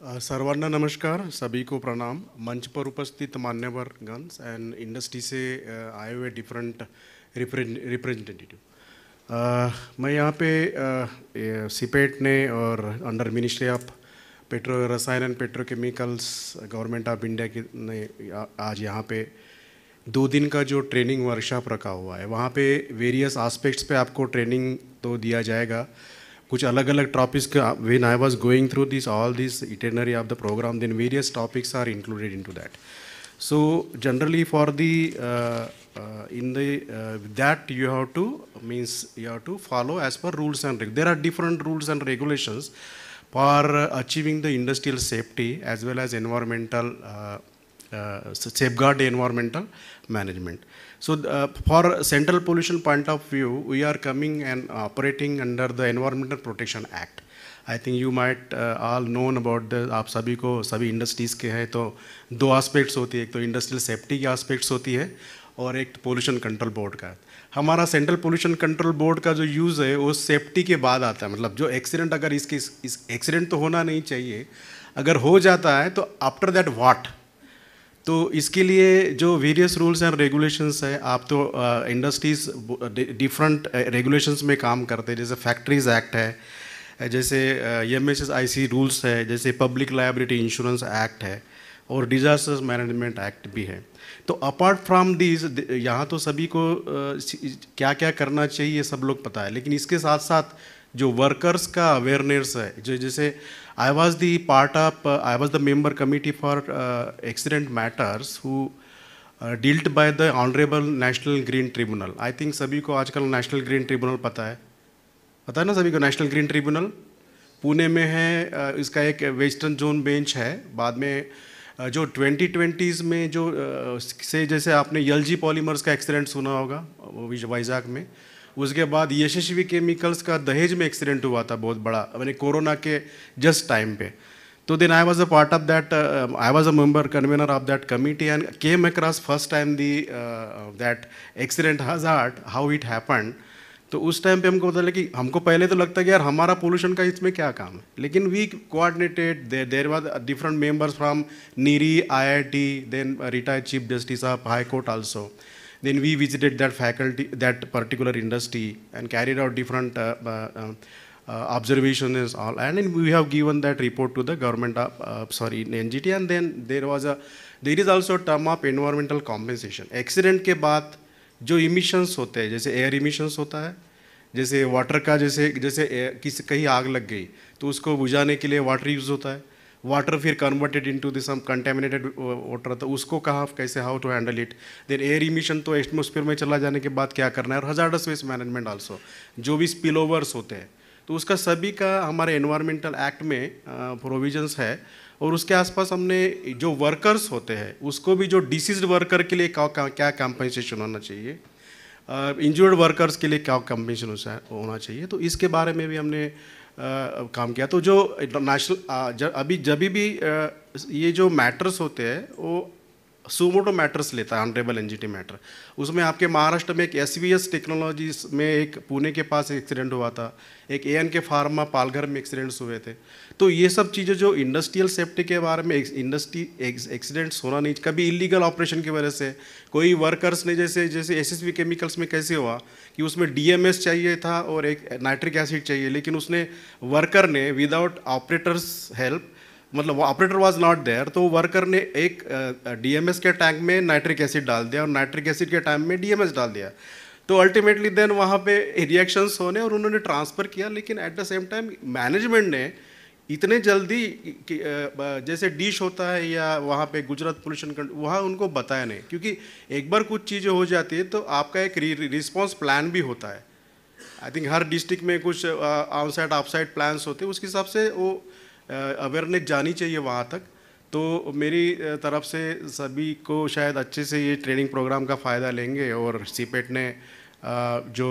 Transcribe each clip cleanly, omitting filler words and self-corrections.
सर्वांना नमस्कार, सभी को प्रणाम। मंच पर उपस्थित मान्यवर गन्स एंड इंडस्ट्री से आए हुए डिफरेंट रिप्रेजेंटेटिव। मैं यहाँ पे सीपेट ने और अंडर मिनिस्ट्री ऑफ पेट्रो रसायन and petrochemicals government of India के ने आज यहाँ पे 2 दिन का जो ट्रेनिंग वर्कशॉप रखा हुआ है, वहाँ पे वेरियस एस्पेक्ट्स पे आपको ट्रेनिंग तो दिया जाएगा। कुछ अलग अलग टॉपिक्स का when I was going through this all this itinerary of the program, then various topics are included into that. So generally for the in the that you have to follow as per rules and there are different rules and regulations for achieving the industrial safety as well as environmental safeguard environmental management. So for central pollution point of view, we are coming and operating under the Environmental Protection Act. I think you might all known about the, आप सभी को सभी industries के हैं तो 2 aspects होती है, एक तो इंडस्ट्रियल सेफ्टी की एस्पेक्ट्स होती है और एक पोल्यूशन कंट्रोल बोर्ड का। हमारा सेंट्रल पोल्यूशन कंट्रोल बोर्ड का जो यूज़ है वो सेफ्टी के बाद आता है, मतलब जो एक्सीडेंट अगर इस एक्सीडेंट तो होना नहीं चाहिए, अगर हो जाता है तो आफ्टर दैट व्हाट, तो इसके लिए जो वेरियस रूल्स एंड रेगुलेशंस है, आप तो इंडस्ट्रीज़ डिफरेंट रेगुलेशंस में काम करते हैं, जैसे फैक्ट्रीज़ एक्ट है, जैसे MSSIC रूल्स है, जैसे पब्लिक लायबिलिटी इंश्योरेंस एक्ट है और डिजास्टर्स मैनेजमेंट एक्ट भी है। तो अपार्ट फ्रॉम दिस यहाँ तो सभी को क्या क्या करना चाहिए सब लोग पता है, लेकिन इसके साथ साथ जो वर्कर्स का अवेयरनेस है, जो जैसे I was the member committee for accident matters who dealt by the honourable national green tribunal. I think सभी को आजकल नेशनल ग्रीन ट्रिब्यूनल पता है ना सभी को। नेशनल ग्रीन ट्रिब्यूनल पुणे में है, इसका एक वेस्टर्न जोन बेंच है। बाद में जो 2020s में जो से जैसे आपने LG पॉलीमर्स का एक्सीडेंट सुना होगा वाइजाग में, उसके बाद यशस्वी केमिकल्स का दहेज में एक्सीडेंट हुआ था बहुत बड़ा, मैंने कोरोना के जस्ट टाइम पे। तो then I was a part of that, I was a member convener of that committee and came across first time the that accident hazard how it happened. तो उस टाइम पे हमको पता लगा कि हमको पहले तो लगता है कि यार हमारा पोल्यूशन का इसमें क्या काम है, लेकिन we coordinated, there was different members from NEERI, IIT, then retired chief justice of high court also. Then we visited that faculty, that particular industry, and carried out different observations all, and then we have given that report to the government of NGT. And then there is also a term of environmental compensation. Accident के बाद जो emissions होते हैं, जैसे air emissions होता है, जैसे water का, जैसे कहीं आग लग गई तो उसको बुझाने के लिए वाटर यूज़ होता है, वाटर फिर converted into this some contaminated water, तो उसको कहाँ कैसे how to handle it. Then air emission तो एटमॉस्फेयर में चला जाने के बाद क्या करना है, और हजार्डस वेस्ट मैनेजमेंट आल्सो, जो भी स्पिल ओवर्स होते हैं, तो उसका सभी का हमारे एनवायरमेंटल एक्ट में प्रोविजंस है। और उसके आसपास हमने जो वर्कर्स होते हैं उसको भी, जो डिसीज्ड वर्कर के लिए क्या कंपनसेशन होना चाहिए, इंजर्ड वर्कर्स के लिए क्या कंपनसेशन होना चाहिए, तो इसके बारे में भी हमने काम किया। तो जो नेशनल अभी जब भी ये जो मैटर्स होते हैं वो सुमोटो मैटर्स लेता है, ऑनरेबल NGT मैटर। उसमें आपके महाराष्ट्र में एक SVS टेक्नोलॉजीज में एक पुणे के पास एक्सीडेंट हुआ था, एक ANK फार्मा पालघर में एक्सीडेंट्स हुए थे। तो ये सब चीज़ें जो इंडस्ट्रियल सेफ्टी के बारे में, इंडस्ट्री एक्सीडेंट्स होना नहीं, कभी इलीगल ऑपरेशन की वजह से कोई वर्कर्स ने, जैसे SSV केमिकल्स में कैसे हुआ कि उसमें DMS चाहिए था और एक नाइट्रिक एसिड चाहिए, लेकिन उसने वर्कर ने विदाउट ऑपरेटर्स हेल्प, मतलब वो ऑपरेटर वाज नॉट देयर, तो वर्कर ने एक DMS के टैंक में नाइट्रिक एसिड डाल दिया और नाइट्रिक एसिड के टैंक में DMS डाल दिया। तो अल्टीमेटली देन वहाँ पे रिएक्शंस होने और उन्होंने ट्रांसफ़र किया, लेकिन at the same time management ने इतने जल्दी जैसे डिश होता है या वहाँ पे गुजरात पोल्यूशन वहाँ उनको बताया नहीं, क्योंकि एक बार कुछ चीज़ें हो जाती है तो आपका एक रिस्पॉन्स प्लान भी होता है। आई थिंक हर डिस्ट्रिक्ट में कुछ ऑन-साइट ऑफ-साइट प्लान्स होते हैं, उसके हिसाब से वो अवेयरनेस जानी चाहिए वहाँ तक। तो मेरी तरफ से सभी को शायद अच्छे से ये ट्रेनिंग प्रोग्राम का फ़ायदा लेंगे, और सीपेट ने जो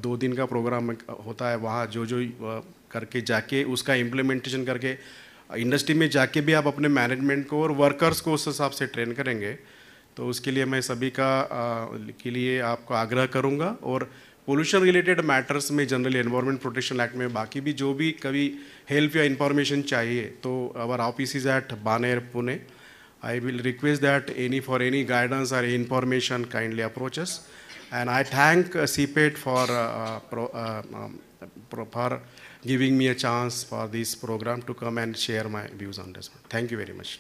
2 दिन का प्रोग्राम होता है वहाँ जो करके जाके उसका इम्प्लीमेंटेशन करके इंडस्ट्री में जाके भी आप अपने मैनेजमेंट को और वर्कर्स को उस हिसाब से ट्रेन करेंगे। तो उसके लिए मैं सभी के लिए आपको आग्रह करूँगा। और पोल्यूशन रिलेटेड मैटर्स में जनरली एनवायरमेंट प्रोटेक्शन एक्ट में बाकी भी जो भी कभी हेल्प या इंफॉर्मेशन चाहिए तो our office is at Baner Pune. I will request that for any guidance or information kindly approach us. And I thank CPET for giving me a chance for this program to come and share my views on this one. Thank you very much.